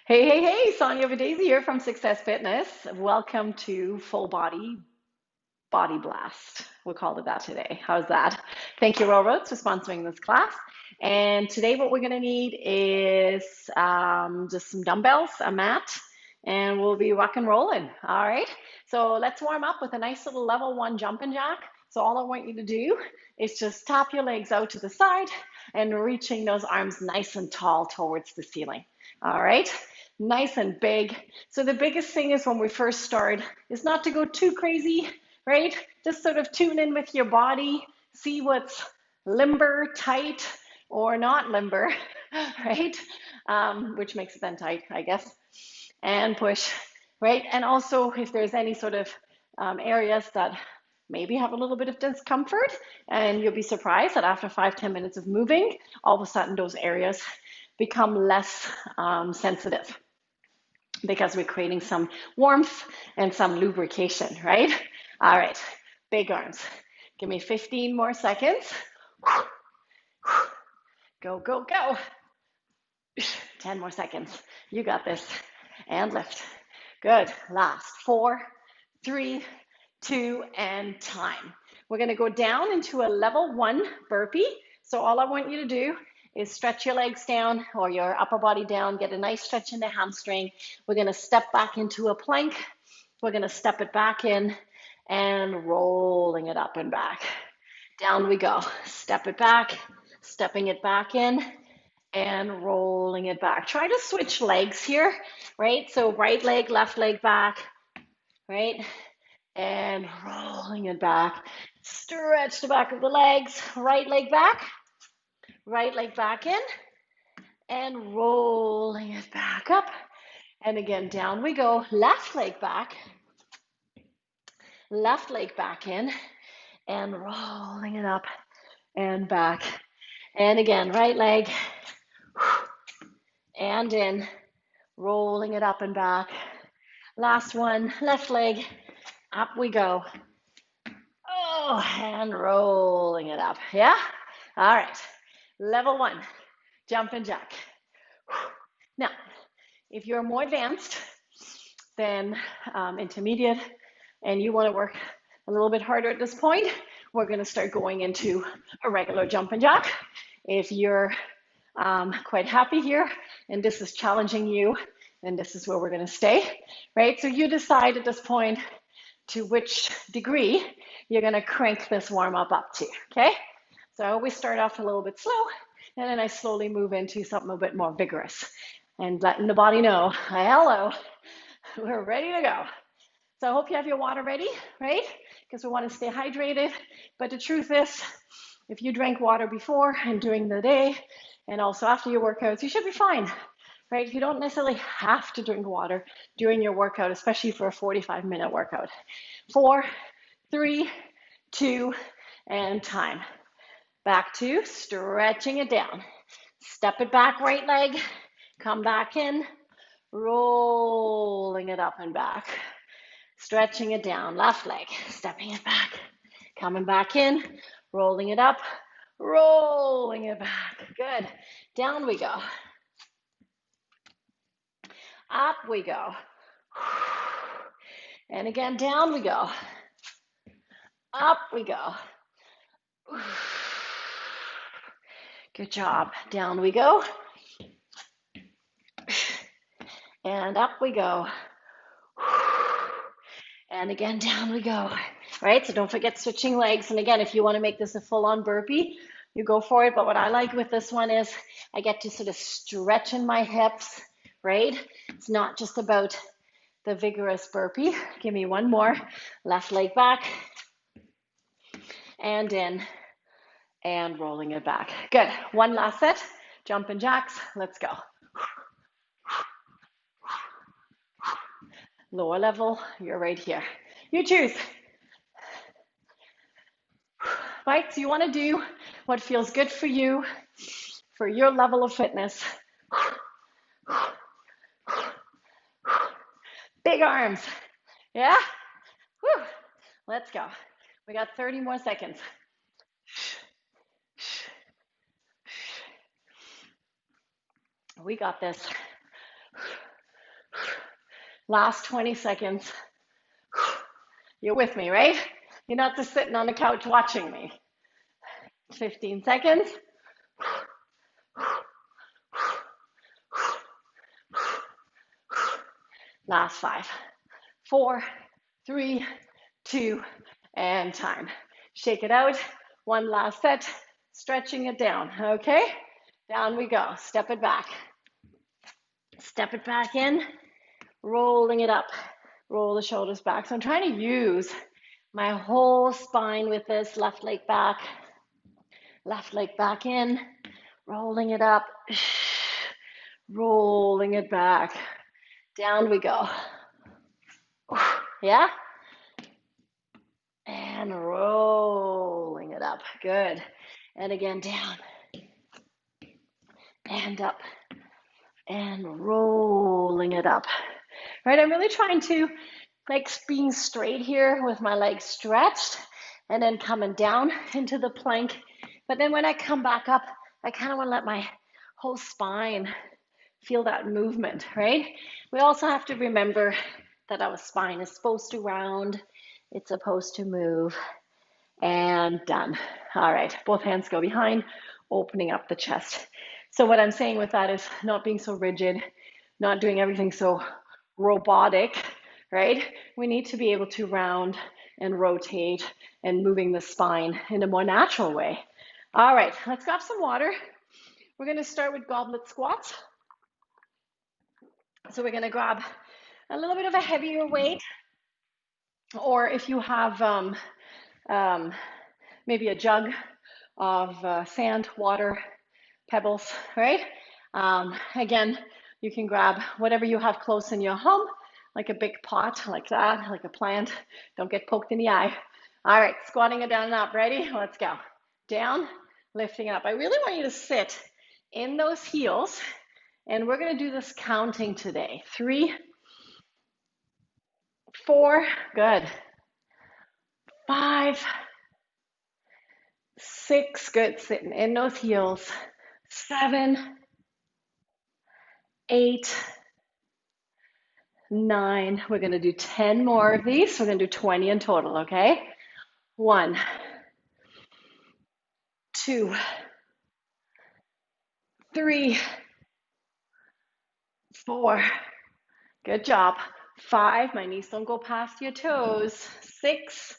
Hey, Sonja here from Success Fitness. Welcome to Full Body Blast. We'll call it that today. How's that? Thank you, Railroads, for sponsoring this class. And today, what we're going to need is just some dumbbells, a mat, and we'll be rock and rolling. All right. So let's warm up with a nice little level one jumping jack. So all I want you to do is just tap your legs out to the side and reaching those arms nice and tall towards the ceiling. All right, nice and big. So the biggest thing is when we first start is not to go too crazy, right? Just sort of tune in with your body, see what's limber, tight, or not limber, right? Which makes it then tight, I guess, and push, right? And also if there's any sort of areas that maybe have a little bit of discomfort, and you'll be surprised that after 5-10 minutes of moving, all of a sudden those areas become less sensitive because we're creating some warmth and some lubrication, right? All right, big arms. Give me 15 more seconds. Go, go, go. 10 more seconds. You got this. And lift. Good. Last 4, 3, 2, and time. We're going to go down into a level 1 burpee. So all I want you to do is stretch your legs down or your upper body down, get a nice stretch in the hamstring. We're going to step back into a plank. We're going to step it back in and rolling it up and back. Down we go. Step it back, stepping it back in and rolling it back. Try to switch legs here, right? So right leg, left leg back, right? And rolling it back. Stretch the back of the legs, right leg back in, and rolling it back up. And again, down we go. Left leg back in, and rolling it up and back. And again, right leg and in, rolling it up and back. Last one, left leg, up we go. Oh, and rolling it up. Yeah? All right. Level 1, jumping jack. Now, if you're more advanced than intermediate and you want to work a little bit harder at this point, we're going to start going into a regular jumping jack. If you're quite happy here and this is challenging you, then this is where we're going to stay, right? So you decide at this point to which degree you're going to crank this warm up to, okay? So I always start off a little bit slow, and then I slowly move into something a bit more vigorous and letting the body know, hello, we're ready to go. So I hope you have your water ready, right? Because we want to stay hydrated. But the truth is, if you drank water before and during the day, and also after your workouts, you should be fine, right? You don't necessarily have to drink water during your workout, especially for a 45-minute workout. 4, 3, 2, and time. Back to stretching it down. Step it back, right leg, come back in, rolling it up and back. Stretching it down, left leg, stepping it back, coming back in, rolling it up, rolling it back. Good. Down we go. Up we go. And again, down we go. Up we go. Good job. Down we go. And up we go. And again, down we go. Right? So don't forget switching legs. And again, if you want to make this a full-on burpee, you go for it. But what I like with this one is I get to sort of stretch in my hips, right? It's not just about the vigorous burpee. Give me one more. Left leg back and in and rolling it back. Good. One last set. Jumping jacks. Let's go. Lower level, you're right here. You choose. Right? So you want to do what feels good for you, for your level of fitness. Big arms. Yeah? Whew. Let's go. We got 30 more seconds. We got this. Last 20 seconds. You're with me, right? You're not just sitting on the couch watching me. 15 seconds. Last 5, 4, 3, 2, and time. Shake it out. One last set. Stretching it down. Okay? Down we go. Step it back. Step it back in. Rolling it up. Roll the shoulders back. So I'm trying to use my whole spine with this. Left leg back. Left leg back in. Rolling it up. Rolling it back. Down we go. Yeah? And rolling it up. Good. And again, down. And up. And rolling it up. Right? I'm really trying to like being straight here with my legs stretched and then coming down into the plank. But then when I come back up, I kind of want to let my whole spine feel that movement, right? We also have to remember that our spine is supposed to round, it's supposed to move, and done. All right, both hands go behind, opening up the chest. So what I'm saying with that is not being so rigid, not doing everything so robotic, right? We need to be able to round and rotate and moving the spine in a more natural way. All right, let's grab some water. We're going to start with goblet squats. So we're going to grab a little bit of a heavier weight, or if you have maybe a jug of sand, water, pebbles, right? Again, you can grab whatever you have close in your home, like a big pot, like that, like a plant. Don't get poked in the eye. All right, squatting it down and up. Ready? Let's go. Down, lifting up. I really want you to sit in those heels, and we're going to do this counting today. 3, 4, good. 5, 6, good. Sitting in those heels. 7, 8, 9. We're going to do 10 more of these. We're going to do 20 in total, okay? 1, 2, 3, 4. Good job. 5, my knees don't go past your toes. 6,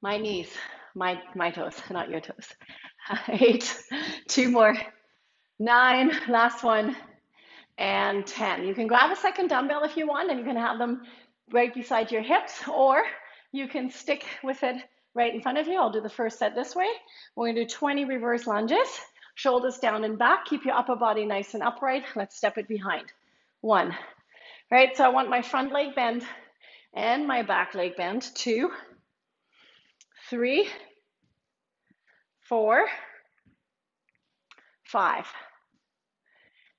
my knees, my toes, not your toes. 8, 2 more. 9, last one. And 10. You can grab a second dumbbell if you want, and you can have them right beside your hips, or you can stick with it right in front of you. I'll do the first set this way. We're going to do 20 reverse lunges, shoulders down and back. Keep your upper body nice and upright. Let's step it behind. 1. Right, so I want my front leg bend and my back leg bend. 2, 3, 4, 5,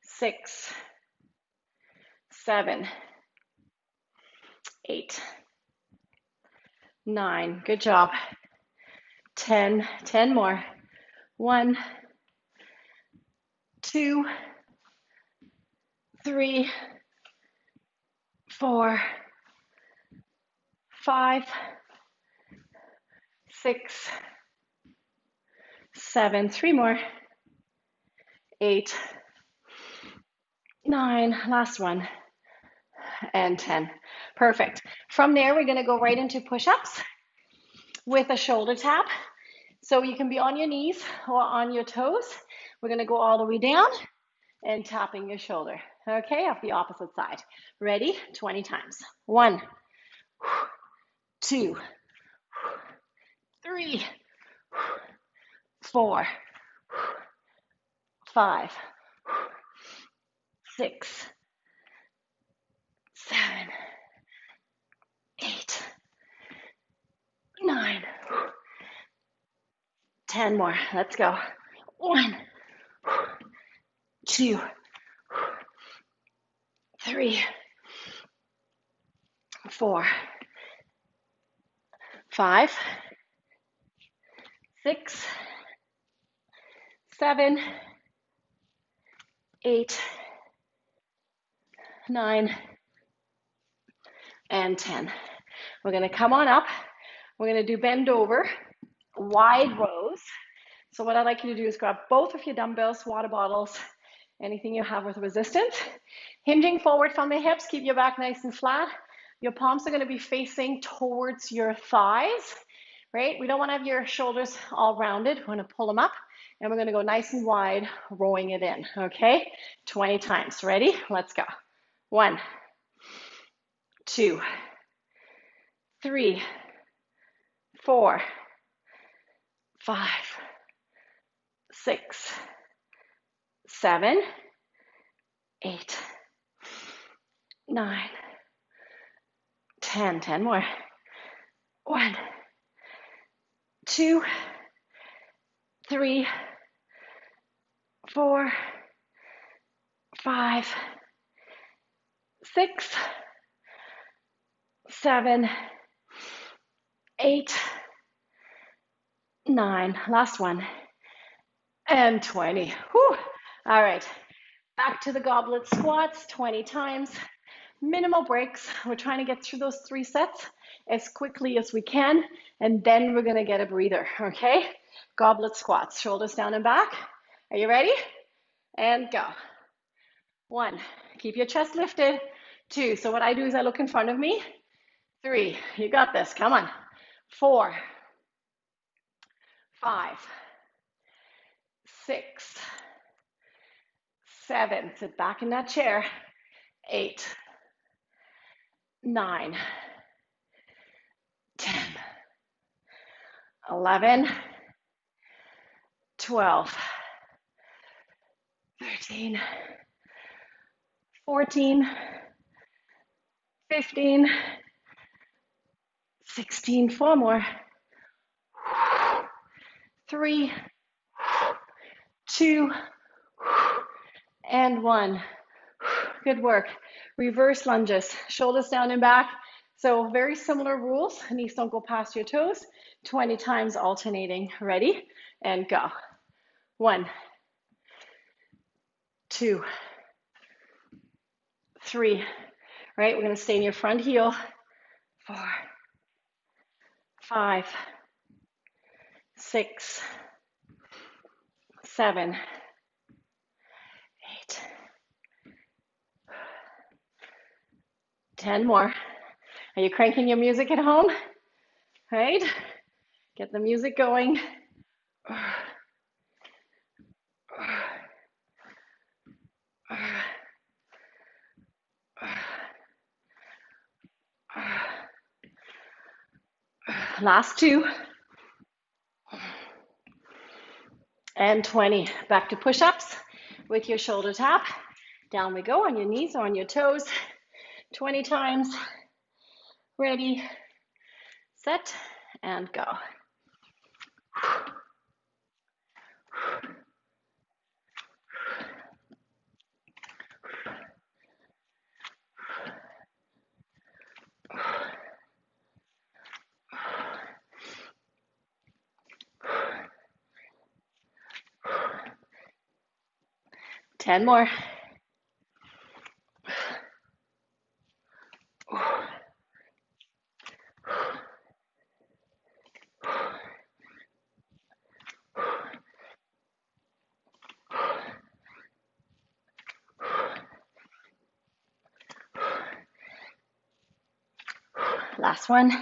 6, 7, 8, 9. Good job. 10. 10 more. 1, 2, 3, 4, 5, 6, 7. 3 more. 8, 9. Last one. And 10. Perfect. From there, we're going to go right into push-ups with a shoulder tap. So you can be on your knees or on your toes. We're going to go all the way down and tapping your shoulder. Okay, off the opposite side. Ready? 20 times. 1, 2, 3, 4, 5, 6, 7, 8, 9, 10 more. Let's go. 1, 2, 3, 4, 5, 6, 7, 8, 9, and 10. We're going to come on up. We're going to do bend over, wide rows. So what I'd like you to do is grab both of your dumbbells, water bottles, anything you have with resistance. Hinging forward from the hips, keep your back nice and flat. Your palms are going to be facing towards your thighs, right? We don't want to have your shoulders all rounded. We're going to pull them up, and we're going to go nice and wide, rowing it in, okay? 20 times. Ready? Let's go. 1, 2, 3, 4, 5, 6, 7, 8, 9, 10. 10 more. 1, 2, 3, 4, 5, 6, 7, 8, 9. Last one. And 20. Whew. All right. Back to the goblet squats, 20 times. Minimal breaks. We're trying to get through those 3 sets as quickly as we can, and then we're going to get a breather, okay? Goblet squats, shoulders down and back. Are you ready? And go. 1, keep your chest lifted. 2, so what I do is I look in front of me. 3, you got this, come on. 4, 5, 6, 7, sit back in that chair. 8, 9, 10, 11, 12, 13, 14, 15, 16, 4 more. 3, 2, and 1. Good work. Reverse lunges, shoulders down and back. So very similar rules. Knees don't go past your toes. 20 times alternating. Ready? And go. 1, 2, 3. Right? We're going to stay in your front heel. 4, 5, 6, 7, 8. Ten more. Are you cranking your music at home? Right? Get the music going. Last 2. And 20. Back to push-ups with your shoulder tap. Down we go on your knees or on your toes. 20 times. Ready, set, and go. Ten more. Last one.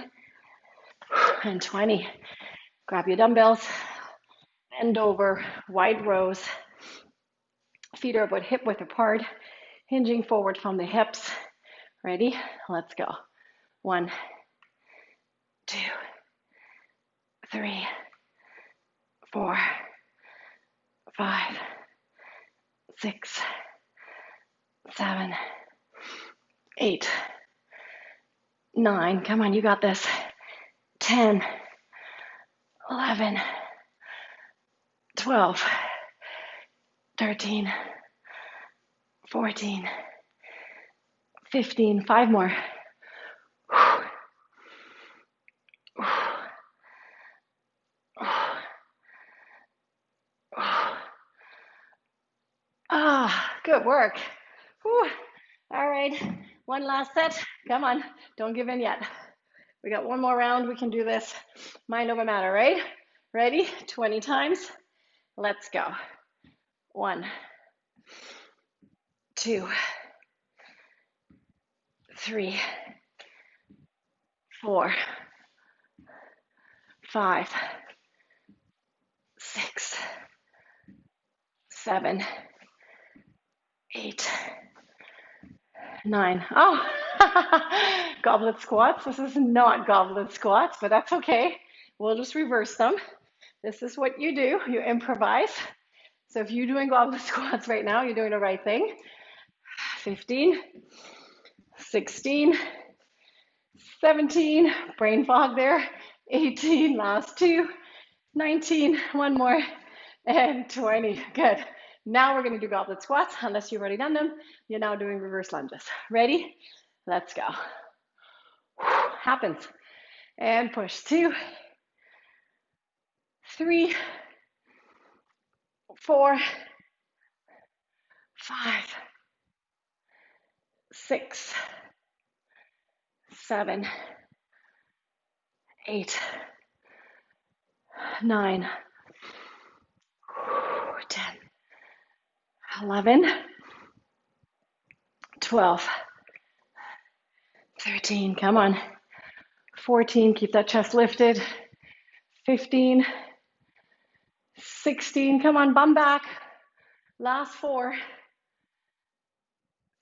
And 20. Grab your dumbbells, bend over, wide rows. Feet are about hip width apart, hinging forward from the hips. Ready? Let's go. 1, 2, 3, 4, 5, 6, 7, 8, 9. Come on, you got this. 10, 11, 12, 13, 14, 15. 5 more. Ah, good work. Whew. All right, one last set. Come on, don't give in yet. We got one more round. We can do this. Mind over matter, right? Ready? 20 times. Let's go. 1, 2, 3, 4, 5, 6, 7, 8, 9. Oh, goblet squats. This is not goblet squats, but that's okay. We'll just reverse them. This is what you do. You improvise. So if you're doing goblet squats right now, you're doing the right thing. 15, 16, 17, brain fog there. 18, last two. 19, one more, and 20. Good. Now we're going to do goblet squats. Unless you've already done them, you're now doing reverse lunges. Ready? Let's go. Happens. And push. 2, 3, 4, 5, 6, 7, 8, 9, 10, 11, 12, 13, come on. 14, keep that chest lifted. 15, 16, come on, bum back. Last 4,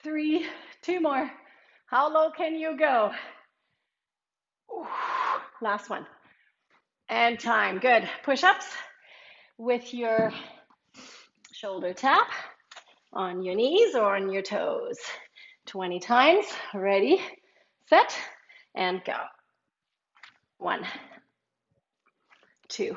3, 2 more. How low can you go? Ooh, last one. And time. Good. Push-ups with your shoulder tap on your knees or on your toes. 20 times. Ready, set, and go. 1, 2,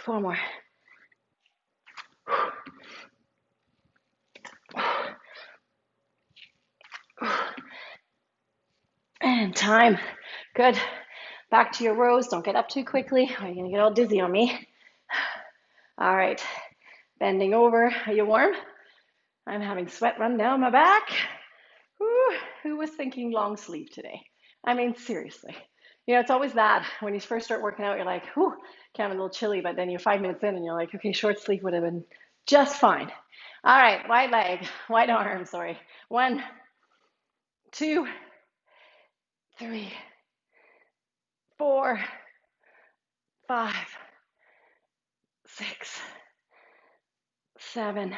4 more. And time. Good. Back to your rows. Don't get up too quickly or you're going to get all dizzy on me. All right. Bending over. Are you warm? I'm having sweat run down my back. Whew. Who was thinking long sleeve today? I mean, seriously. You know, it's always that when you first start working out, you're like, whew, kind of a little chilly, but then you're 5 minutes in and you're like, okay, short sleeve would have been just fine. All right, wide arm, sorry. 1, 2, 3, 4, 5, 6, 7,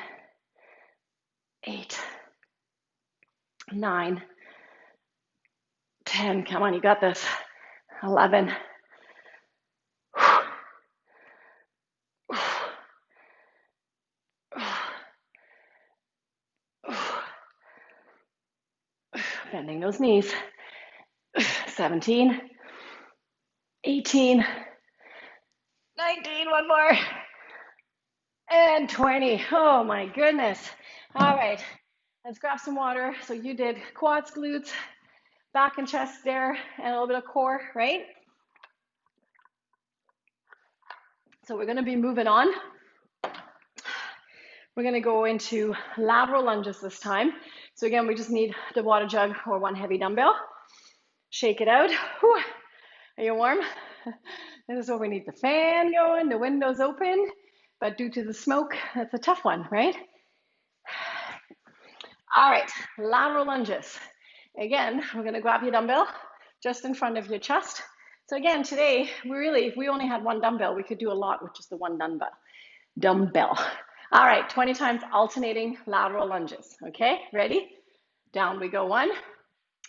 8, 9, 10. Come on, you got this. 11. Bending those knees. 17, 18, 19, one more, and 20. Oh my goodness. All right, let's grab some water. So you did quads, glutes, back and chest there, and a little bit of core, right? So we're going to be moving on. We're going to go into lateral lunges this time. So again, we just need the water jug or one heavy dumbbell. Shake it out. Whew. Are you warm? This is where we need the fan going, the windows open, but due to the smoke, that's a tough one, right? All right, lateral lunges. Again, we're going to grab your dumbbell just in front of your chest. So again, today, if we only had one dumbbell, we could do a lot with just the one dumbbell. All right, 20 times alternating lateral lunges. Okay, ready? Down we go. 1,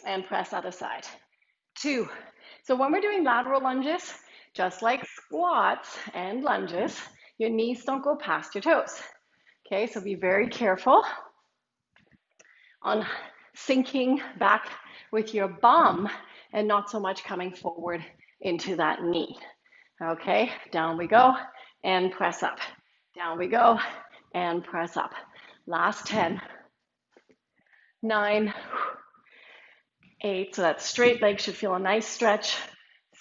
and press other side. 2. So when we're doing lateral lunges, just like squats and lunges, your knees don't go past your toes. Okay, so be very careful. on sinking back with your bum and not so much coming forward into that knee. Okay, down we go and press up. Down we go and press up. Last 10, 9, 8, so that straight leg should feel a nice stretch.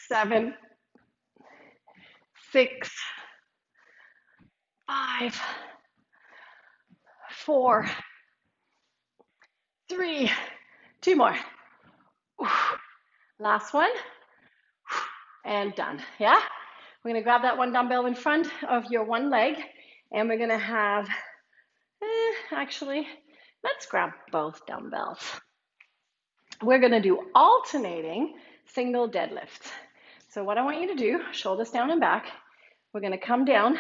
7, 6, 5, 4, 3, 2 more. Last one, and done. Yeah? We're gonna grab that one dumbbell in front of your one leg, and we're gonna have, actually, let's grab both dumbbells. We're gonna do alternating single deadlifts. So what I want you to do, shoulders down and back, we're gonna come down,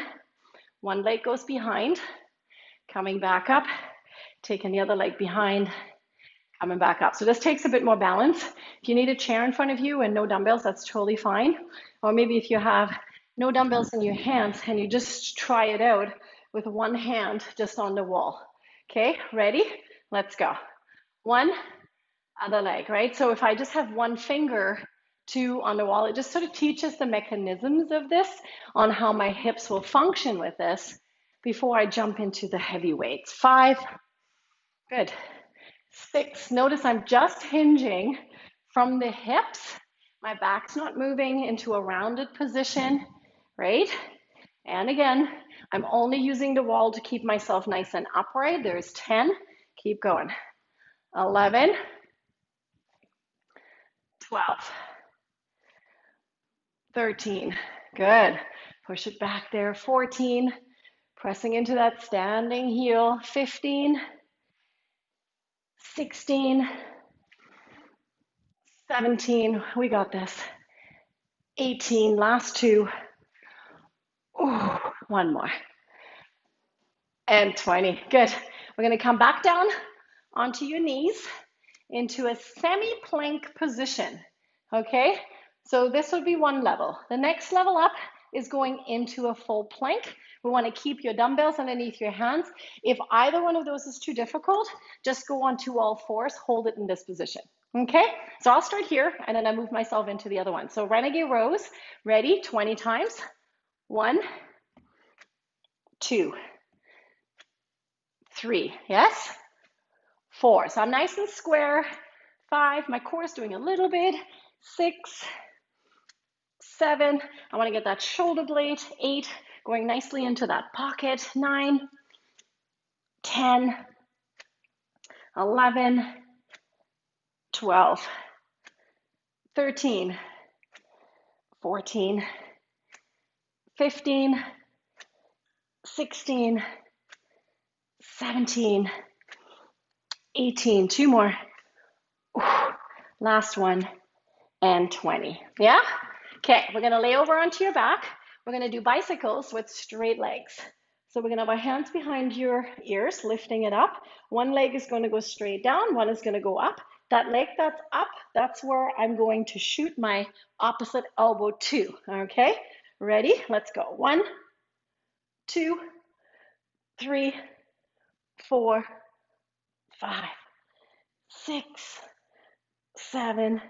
one leg goes behind, coming back up, taking the other leg behind, coming back up. So this takes a bit more balance. If you need a chair in front of you and no dumbbells, that's totally fine. Or maybe if you have no dumbbells in your hands and you just try it out with one hand just on the wall. Okay, ready? Let's go. One, other leg, right? So if I just have one finger, two on the wall, it just sort of teaches the mechanisms of this on how my hips will function with this before I jump into the heavy weights. 5, good. 6, notice I'm just hinging from the hips. My back's not moving into a rounded position, right? And again, I'm only using the wall to keep myself nice and upright. There's 10, keep going. 11, 12, 13, good. Push it back there. 14, pressing into that standing heel. 15, 16, 17, we got this. 18, last 2. Ooh, one more. And 20, good. We're gonna come back down onto your knees into a semi-plank position, okay? So this would be one level. The next level up is going into a full plank. We want to keep your dumbbells underneath your hands. If either one of those is too difficult, just go onto all fours, hold it in this position, okay? So I'll start here, and then I move myself into the other one. So renegade rows, ready, 20 times. 1, 2, 3, yes? 4, so I'm nice and square. 5, my core is doing a little bit. 6, 7, I want to get that shoulder blade. 8, going nicely into that pocket. 9, 10, 11, 12, 13, 14, 15, 16, 17, 18, 2 more. Last one, and 20. Yeah? Okay, we're gonna lay over onto your back. We're gonna do bicycles with straight legs. So we're gonna have our hands behind your ears, lifting it up. One leg is gonna go straight down, one is gonna go up. That leg that's up, that's where I'm going to shoot my opposite elbow to, okay? Ready? Let's go. 1, 2, 3, 4, 5, 6, 7,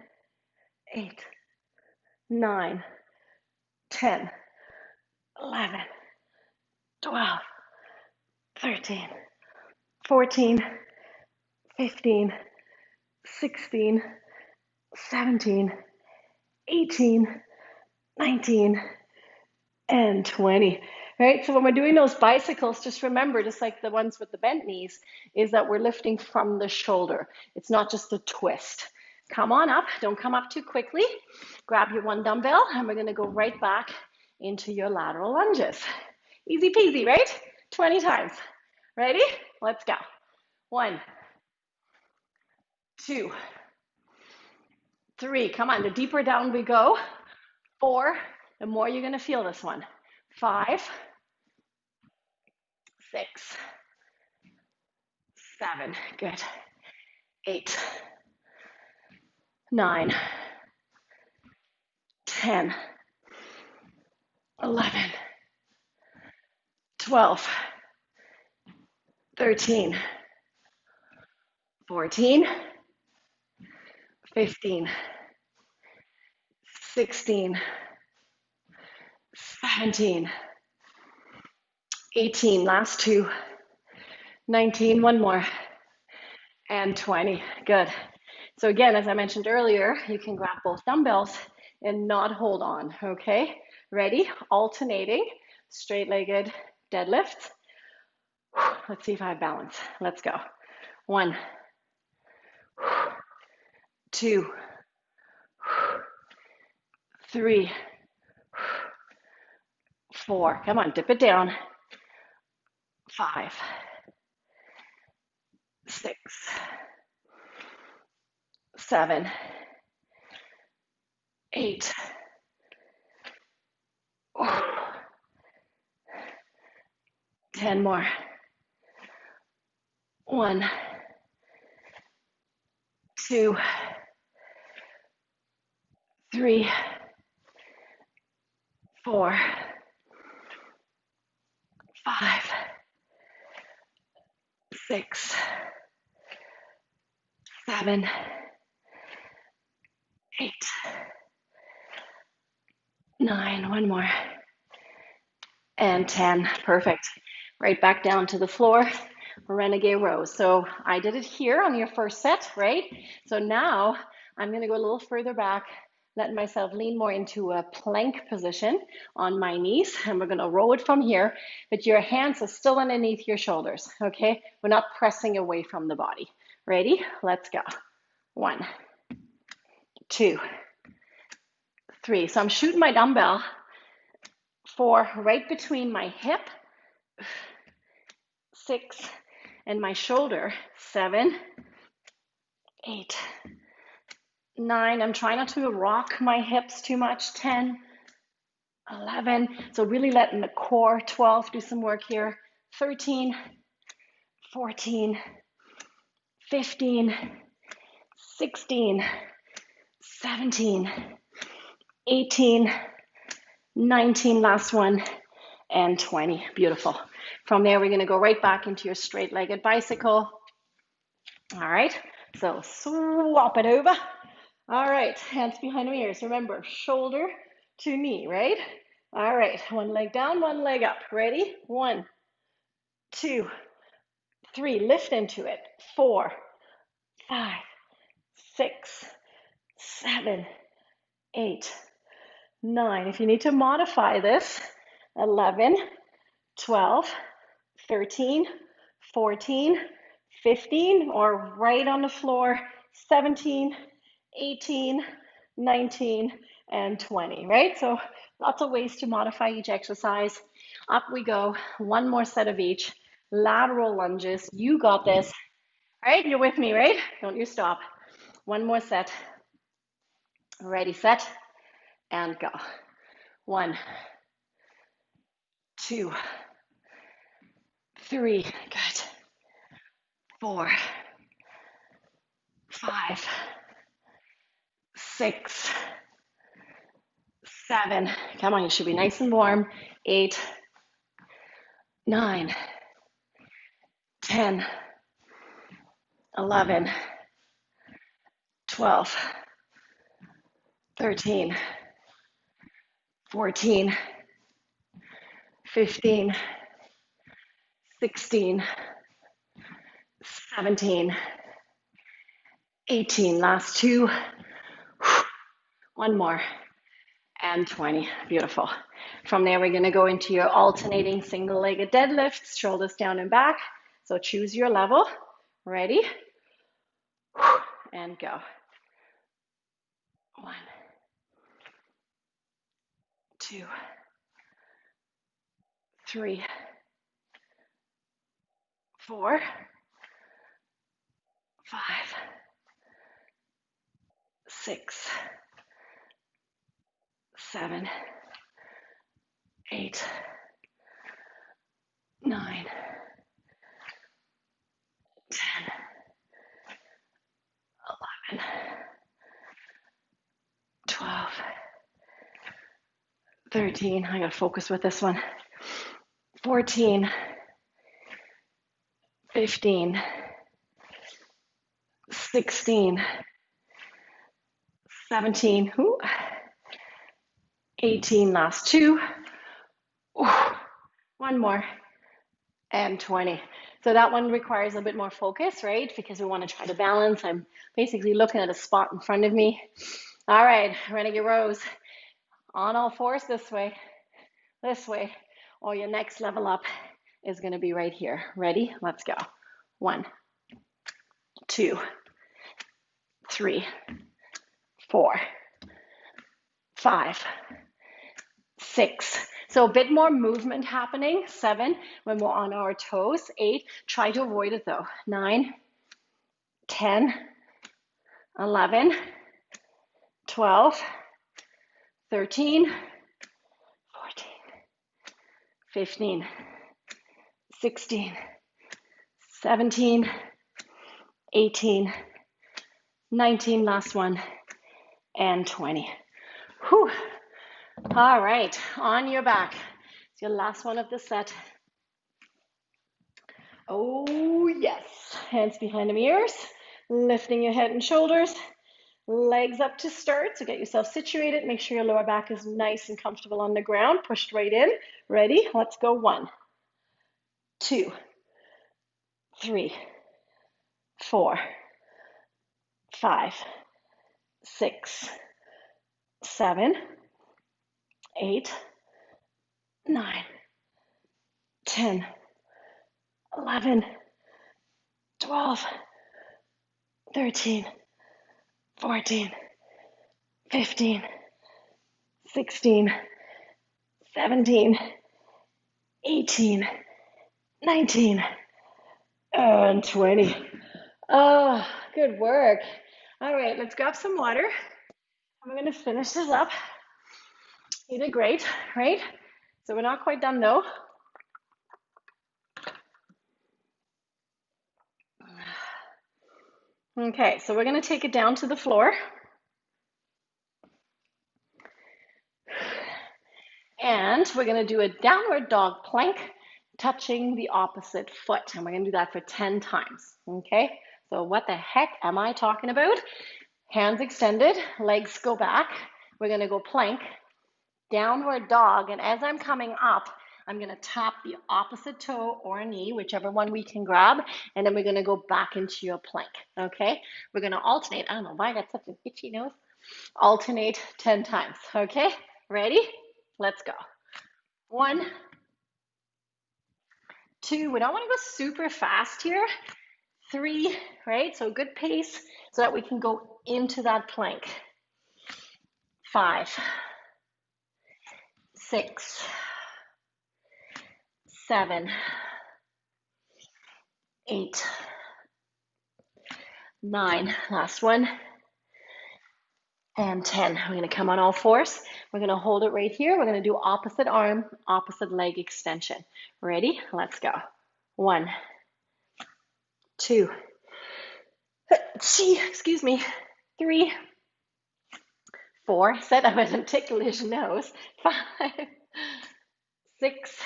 8, 9, 10, 11, 12, 13, 14, 15, 16, 17, 18, 19, and 20. Right? So when we're doing those bicycles, just remember, just like the ones with the bent knees, is that we're lifting from the shoulder. It's not just a twist. Come on up. Don't come up too quickly. Grab your one dumbbell, and we're going to go right back into your lateral lunges. Easy peasy, right? 20 times. Ready? Let's go. 1, 2, 3. Come on, the deeper down we go. 4, the more you're going to feel this one. 5, 6, 7, good. 8, 9, 10, 11, 12, 13, 14, 15, 16, 17, 18, last two, 19, one more, and 20. Good. So again, as I mentioned earlier, you can grab both dumbbells and not hold on, okay? Ready? Alternating, straight-legged deadlifts. Let's see if I have balance. Let's go. 1, 2, 3, 4. Come on, dip it down. 5, 6, 7, 8. 10 more. 1, 2, 3, 4, 5, 6, 7, 8, 9. One more. And 10. Perfect. Right back down to the floor. Renegade rows. So I did it here on your first set, right? So now I'm going to go a little further back, letting myself lean more into a plank position on my knees. And we're going to roll it from here, but your hands are still underneath your shoulders, okay? We're not pressing away from the body. Ready? Let's go. 1, 2, 3. So I'm shooting my dumbbell for right between my hip, 6, and my shoulder, 7, 8, 9. I'm trying not to rock my hips too much. 10, 11. So really letting the core, 12, do some work here. 13, 14, 15, 16, 17, 18, 19, last one, and 20. Beautiful. From there, we're going to go right back into your straight-legged bicycle. All right, so swap it over. All right, hands behind the ears. Remember, shoulder to knee, right? All right, one leg down, one leg up. Ready? 1, 2, 3. Lift into it. 4, 5, 6, 7, 8, 9. If you need to modify this, 11, 12, 13, 14, 15, or right on the floor, 17, 18, 19, and 20, right? So lots of ways to modify each exercise. Up we go. One more set of each. Lateral lunges. You got this. All right, you're with me, right? Don't you stop. One more set. Ready, set, and go. 1, 2, 3. Good. 4, 5, 6, 7. Come on, you should be nice and warm. 8, 9, 10, 11, 12, 13, 14, 15, 16, 17, 18. Last two. One more. And 20. Beautiful. From there, we're going to go into your alternating single-legged deadlifts, shoulders down and back. So choose your level. Ready? And go. 1, 2, 3, 4, 5, 6, 7, 8, 9, 10, 11, 12, 13. I gotta focus with this one. 14, 15, 16, 17, 18, last two, one more, and 20. So that one requires a bit more focus, right? Because we want to try to balance. I'm basically looking at a spot in front of me. All right, renegade rows. On all fours this way, or your next level up is going to be right here. Ready? Let's go. 1, 2, 3, 4, 5, 6. So a bit more movement happening. 7, when we're on our toes. 8, try to avoid it though. 9, 10, 11, 12, 13, 14, 15, 16, 17, 18, 19, last one, and 20. Whew. All right, on your back. It's your last one of the set. Oh, yes. Hands behind the ears, lifting your head and shoulders, legs up to start. So get yourself situated. Make sure your lower back is nice and comfortable on the ground. Pushed right in. Ready? Let's go. 1, 2, 3, 4, 5, 6, 7, 8, 9, 10, 11, 12, 13, 14, 15, 16, 17, 18, 19, and 20. Oh, good work. All right, let's grab some water. I'm going to finish this up. You did great, right? So we're not quite done though. Okay, so we're going to take it down to the floor. And we're going to do a downward dog plank, touching the opposite foot. And we're going to do that for 10 times. Okay, so what the heck am I talking about? Hands extended, legs go back. We're going to go plank, downward dog. And as I'm coming up, I'm going to tap the opposite toe or knee, whichever one we can grab. And then we're going to go back into your plank. Okay, we're going to alternate. I don't know why I got such an itchy nose. Alternate 10 times. Okay, ready? Let's go. 1, 2, we don't want to go super fast here. 3, right? So good pace so that we can go into that plank. 5, 6, 7, 8, 9, last one, and 10. We're going to come on all fours. We're going to hold it right here. We're going to do opposite arm, opposite leg extension. Ready? Let's go. 1, 2, excuse me, 3, 4, said I wasn't ticklish nose, 5, 6,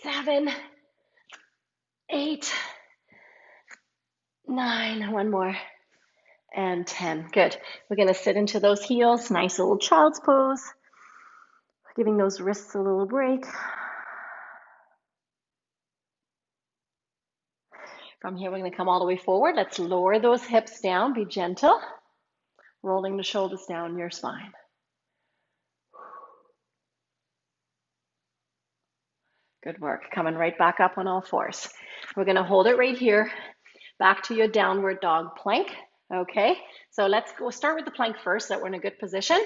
7, 8, 9, one more, and 10. Good. We're going to sit into those heels, nice little child's pose, giving those wrists a little break. From here, we're going to come all the way forward. Let's lower those hips down, be gentle, rolling the shoulders down your spine. Good work. Coming right back up on all fours. We're going to hold it right here, back to your downward dog plank. Okay, so let's go start with the plank first so that we're in a good position.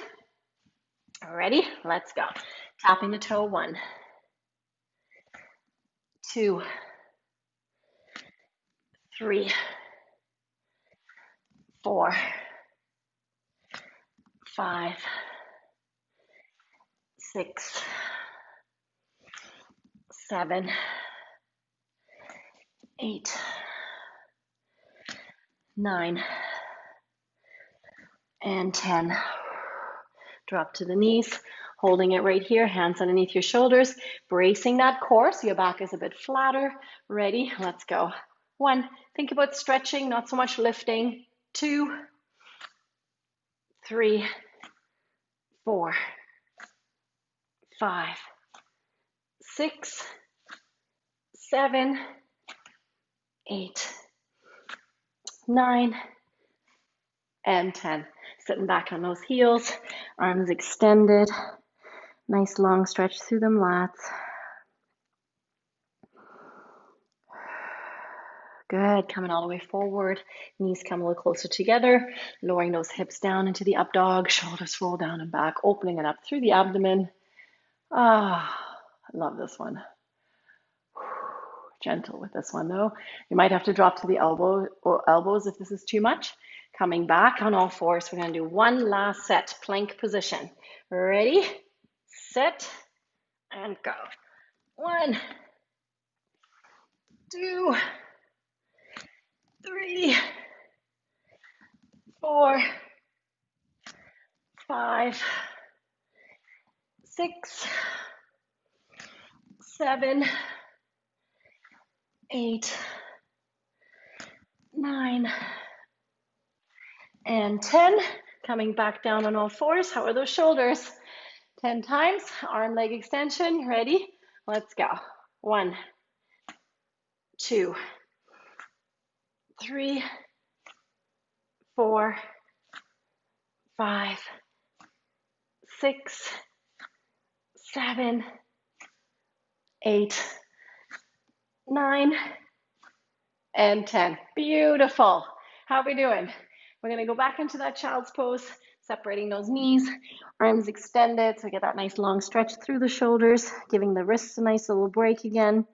Ready? Let's go. Tapping the toe. 1, 2, 3, 4, 5, 6, 7, 8, 9, and 10. Drop to the knees, holding it right here, hands underneath your shoulders, bracing that core so your back is a bit flatter. Ready? Let's go. 1. Think about stretching, not so much lifting. 2, 3, 4, 5, 6, 7, 8, 9, and 10. Sitting back on those heels, arms extended. Nice long stretch through them lats. Good, coming all the way forward. Knees come a little closer together, lowering those hips down into the up dog, shoulders roll down and back, opening it up through the abdomen. Ah, I love this one. Gentle with this one though. You might have to drop to the elbows if this is too much. Coming back on all fours, we're going to do one last set, plank position. Ready, set, and go. 1, 2, 3, 4, 5, 6, 7, 8, 9, and 10. Coming back down on all fours. How are those shoulders? 10 times. Arm leg extension. Ready? Let's go. 1, 2, 3, 4, 5, 6, 7, 8, 9, and 10. Beautiful. How are we doing? We're going to go back into that child's pose, separating those knees, arms extended, so get that nice long stretch through the shoulders, giving the wrists a nice little break again.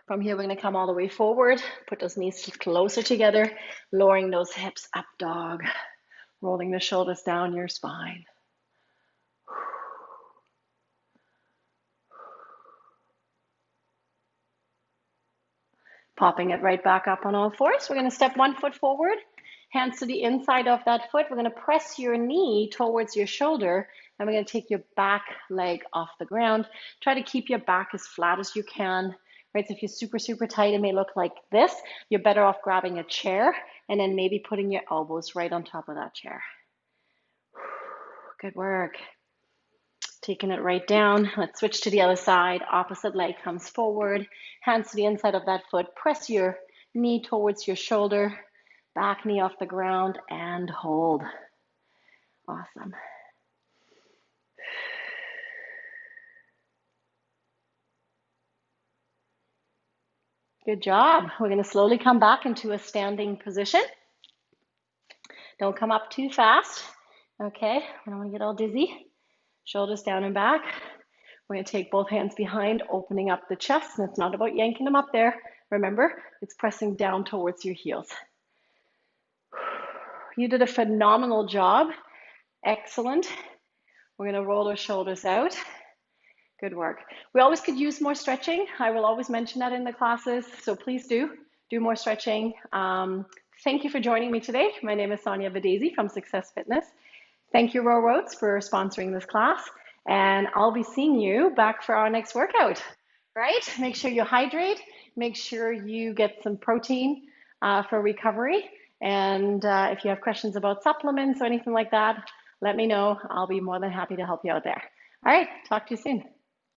From here, we're going to come all the way forward, put those knees closer together, lowering those hips up dog, rolling the shoulders down your spine. Popping it right back up on all fours. We're going to step 1 foot forward, hands to the inside of that foot. We're going to press your knee towards your shoulder, and we're going to take your back leg off the ground. Try to keep your back as flat as you can. Right, so if you're super, super tight, it may look like this. You're better off grabbing a chair and then maybe putting your elbows right on top of that chair. Good work. Taking it right down. Let's switch to the other side. Opposite leg comes forward. Hands to the inside of that foot. Press your knee towards your shoulder. Back knee off the ground and hold. Awesome. Good job. We're going to slowly come back into a standing position. Don't come up too fast. Okay, I don't want to get all dizzy. Shoulders down and back. We're going to take both hands behind, opening up the chest, and it's not about yanking them up there. Remember, it's pressing down towards your heels. You did a phenomenal job. Excellent. We're going to roll our shoulders out. Good work. We always could use more stretching. I will always mention that in the classes, so please do more stretching. Thank you for joining me today. My name is Sonja Vadesi from Success Fitness. Thank you, Row Roads, for sponsoring this class, and I'll be seeing you back for our next workout, right? Make sure you hydrate, make sure you get some protein for recovery, and if you have questions about supplements or anything like that, let me know. I'll be more than happy to help you out there. All right, talk to you soon.